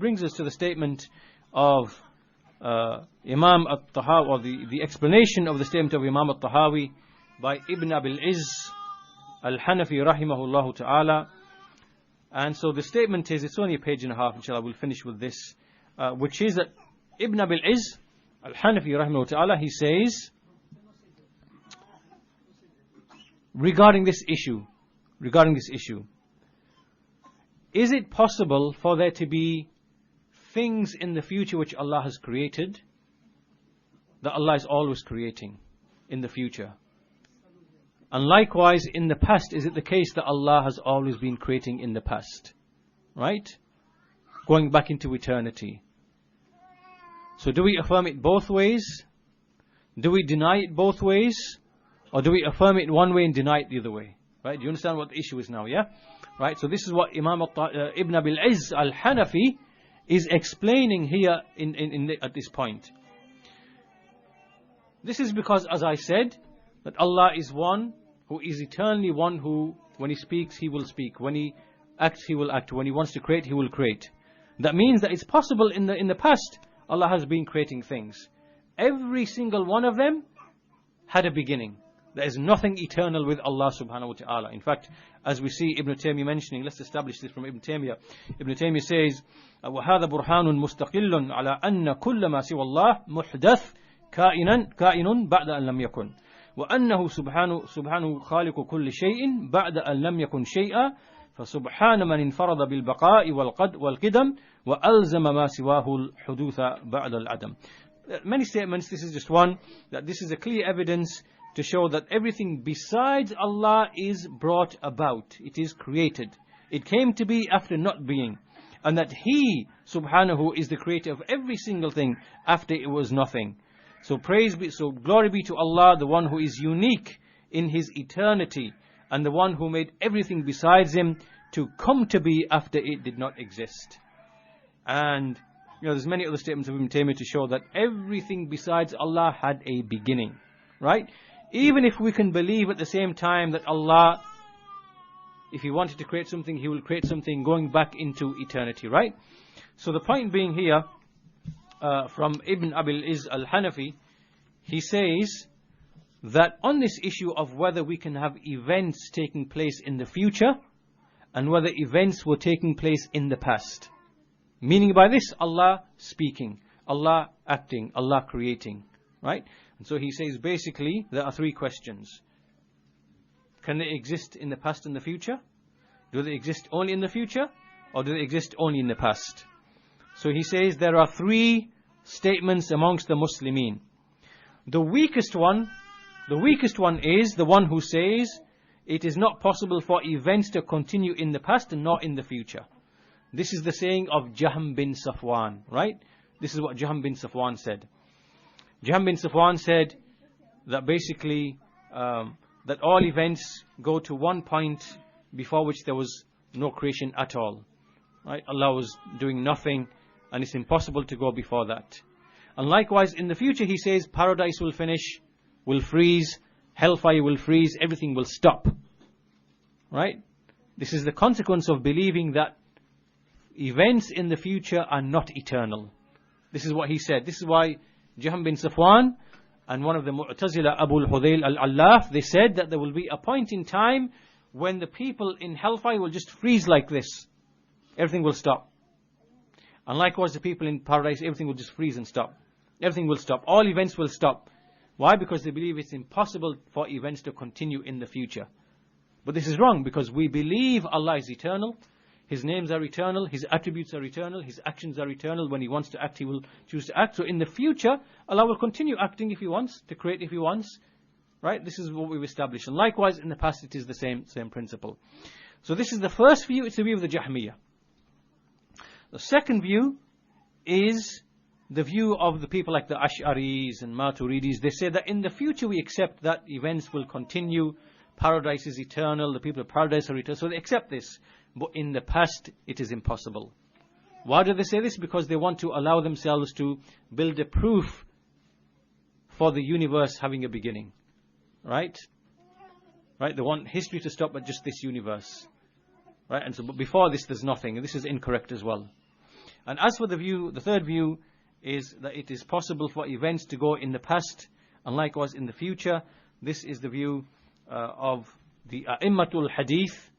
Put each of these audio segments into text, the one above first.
brings us to the statement of Imam at-Tahawi, or the explanation of the statement of Imam at-Tahawi by Ibn Abil Izz al-Hanafi rahimahullah ta'ala. And so the statement is, it's only a page and a half, inshallah, we'll finish with this, which is that Ibn Abil Izz al-Hanafi rahimahullah ta'ala, he says, regarding this issue, is it possible for there to be things in the future which Allah has created, that Allah is always creating in the future? And likewise, in the past, is it the case that Allah has always been creating in the past? Right? Going back into eternity. So do we affirm it both ways? Do we deny it both ways? Or do we affirm it one way and deny it the other way? Right? Do you understand what the issue is now, yeah? Right? So this is what Imam Ibn Abil Izz al-Hanafi is explaining here at this point. This is because, as I said, that Allah is one who is eternally one who, when He speaks, He will speak. When He acts, He will act. When He wants to create, He will create. That means that it's possible in the past, Allah has been creating things. Every single one of them had a beginning. There is nothing eternal with Allah subhanahu wa ta'ala. In fact, as we see Ibn Taymiyyah mentioning, let's establish this from Ibn Taymiyyah. Ibn Taymiyyah says, وَهَذَا بُرْهَانٌ مُسْتَقِلٌ عَلَىٰ أَنَّ كُلَّ مَا سِوَى اللَّهِ مُحْدَثٌ كائن بعد أن لم يكن وأنه سبحانه خالق كل شيء بعد أن لم يكن شيئا فسبحان من انفرد بالبقاء والقدم وألزم ما سواه الحدوث بعد العدم. Many statements, this is just one, that this is a clear evidence to show that everything besides Allah is brought about. It is created. It came to be after not being. And that He, subhanahu, is the creator of every single thing after it was nothing. So glory be to Allah, the one who is unique in His eternity, and the one who made everything besides Him to come to be after it did not exist. And there's many other statements of Ibn Taymiyyah to show that everything besides Allah had a beginning. Right? Even if we can believe at the same time that Allah, if He wanted to create something, He will create something going back into eternity. Right? So the point being here, from Ibn Abil Izz al-Hanafi, he says that on this issue of whether we can have events taking place in the future and whether events were taking place in the past. Meaning by this, Allah speaking, Allah acting, Allah creating. Right? And so he says basically there are three questions. Can they exist in the past and the future? Do they exist only in the future? Or do they exist only in the past? So he says there are three statements amongst the Muslimin. The weakest one is the one who says it is not possible for events to continue in the past and not in the future. This is the saying of Jahm bin Safwan, right? This is what Jahm bin Safwan said. Jahm bin Safwan said that basically that all events go to one point before which there was no creation at all. Right? Allah was doing nothing, and it's impossible to go before that. And likewise, in the future, he says, paradise will finish, will freeze, hellfire will freeze, everything will stop. Right? This is the consequence of believing that events in the future are not eternal. This is what he said. This is why Jahm bin Safwan and one of the Mu'tazila, Abu al-Hudayl al-Allaf, they said that there will be a point in time when the people in hellfire will just freeze like this. Everything will stop. And likewise the people in paradise, everything will just freeze and stop. Everything will stop. All events will stop. Why? Because they believe it's impossible for events to continue in the future. But this is wrong, because we believe Allah is eternal. His names are eternal. His attributes are eternal. His actions are eternal. When He wants to act, He will choose to act. So in the future, Allah will continue acting if He wants, to create if He wants. Right? This is what we've established. And likewise, in the past, it is the same principle. So this is the first view. It's the view of the Jahmiyyah. The second view is the view of the people like the Asharis and Maturidis. They say that in the future we accept that events will continue. Paradise is eternal. The people of paradise are eternal. So they accept this. But in the past, it is impossible. Why do they say this? Because they want to allow themselves to build a proof for the universe having a beginning. Right? Right? They want history to stop at just this universe. Right? And so, but before this, there's nothing. And this is incorrect as well. And as for the view, the third view is that it is possible for events to go in the past and likewise in the future. This is the view of the A'immatul Hadith.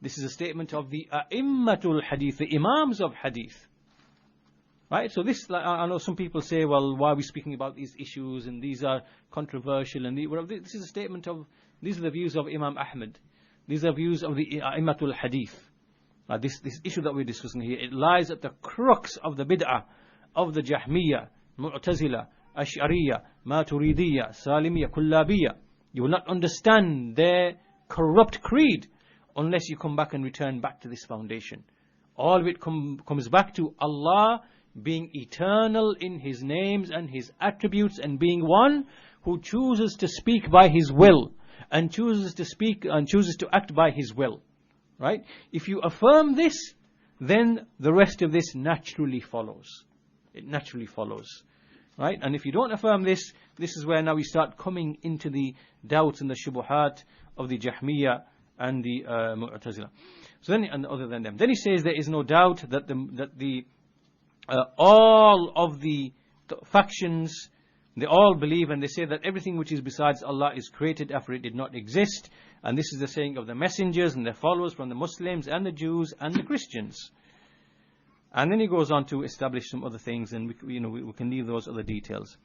This is a statement of the A'immatul Hadith, the Imams of Hadith. Right? So this, I know some people say, well, why are we speaking about these issues and these are controversial and this is a statement of, these are the views of Imam Ahmad. These are views of the A'immatul Hadith. This issue that we're discussing here, it lies at the crux of the bid'ah of the Jahmiyyah, Mu'tazila, Asharis, Maturidiyya, Salimiyya, Kullabiyya. You will not understand their corrupt creed unless you come back and return back to this foundation. All of it comes back to Allah being eternal in His names and His attributes, and being one who chooses to speak by His will and chooses to speak and chooses to act by His will. Right? If you affirm this, then the rest of this naturally follows. It naturally follows. Right? And if you don't affirm this, this is where now we start coming into the doubts and the shubuhat of the Jahmiyyah and the Mu'tazila. So then, and other than them, then he says there is no doubt that all of the factions, they all believe and they say that everything which is besides Allah is created after it did not exist. And this is the saying of the messengers and their followers from the Muslims and the Jews and the Christians. And then he goes on to establish some other things, and we can leave those other details.